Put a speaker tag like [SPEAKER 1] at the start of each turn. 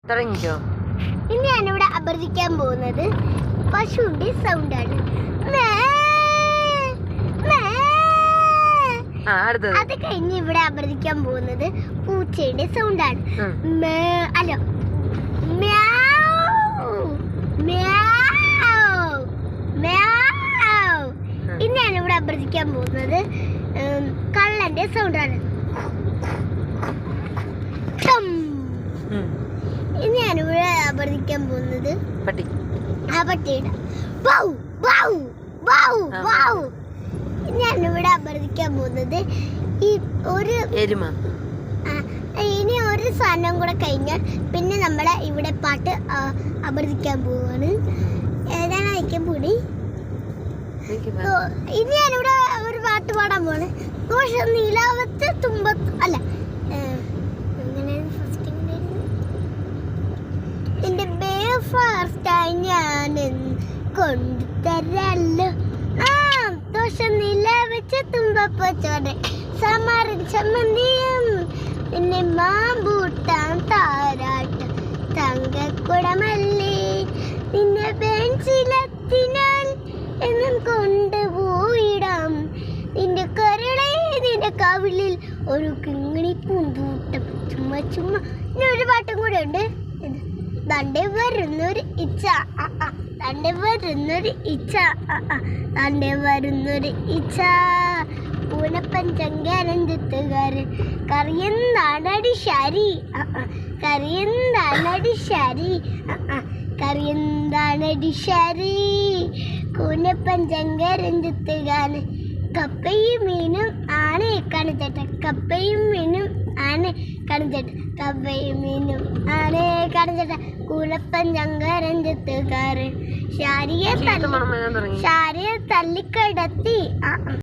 [SPEAKER 1] തുടങ്ങിക്കോ.
[SPEAKER 2] ഇനി ഞാനിവിടെ അഭ്യർത്ഥിക്കാൻ പോകുന്നത് പശുവിന്റെ സൗണ്ടാണ്. അത് കഴിഞ്ഞ് ഇവിടെ അഭ്യർത്ഥിക്കാൻ പോകുന്നത് പൂച്ചയുടെ സൗണ്ടാണ്. അല്ല, ഇനി ഞാനിവിടെ അഭ്യർത്ഥിക്കാൻ പോകുന്നത് കള്ളന്റെ സൗണ്ടാണ്. ഇനി ഞാനിവിടെ അഭ്യർത്ഥിക്കാൻ പോകുന്നത് പട്ടിയുടെ ഞാനിവിടെ അഭ്യർത്ഥിക്കാൻ പോകുന്നത് ഇനി ഒരു സാധനം കൂടെ കഴിഞ്ഞാൽ പിന്നെ നമ്മളെ ഇവിടെ പാട്ട് അഭ്യർത്ഥിക്കാൻ പോവാണ്. ഏതാണ് അയക്കാൻ പോണി? ഇനി ഞാനിവിടെ ഒരു പാട്ട് പാടാൻ പോണ്. പക്ഷെ നീലാവത്ത് തുമ്പത്ത് അല്ല, എന്റെ ഫസ്റ്റായി ഞാൻ കൊണ്ടുതരല്ലോ ദോശ നില വെച്ച് തുമ്പപ്പോടെ സമാരൻ ചമ്മന്തിയും പിന്നെ മാമ്പൂട്ടാൻ താരാട്ട് തങ്കക്കുടമല്ലേ നിന്നെ ബെഞ്ചിലെത്തിനാൽ എന്നും കൊണ്ടുപോയിടാം നിന്റെ കരളെ നിന്റെ കവിളിൽ ഒരു കിങ്ങിണി പൂന്തൂട്ടം ചുമ്മാ ചുമ്മാ. ഇനി ഒരു പാട്ടും കൂടെ ഉണ്ട്. ദണ്ടെ വരുന്നൊരു ഇച്ച ദണ്ടെ വരുന്നൊരു ഇച്ച ദണ്ടെ വരുന്നൊരു ഇച്ച പൂനപ്പഞ്ചങ്കരഞ്ചത്തുകാരൻ കറിയെന്താണടി ശരി കറിയെന്താണടി ശരി കറിയെന്താണടി ശരി കൂനപ്പഞ്ചങ്കരഞ്ചത്തുകാരൻ കപ്പയും മീനും ആണ് കണിച്ചേട്ട കപ്പയും മീനും ആണ് കണിച്ചേട്ട കപ്പയും മീനും ആണ് കണിച്ചേട്ട കൂനപ്പഞ്ചങ്കരഞ്ചത്തുകാരൻ ശാരിയെ തല്ലിക്കടത്തി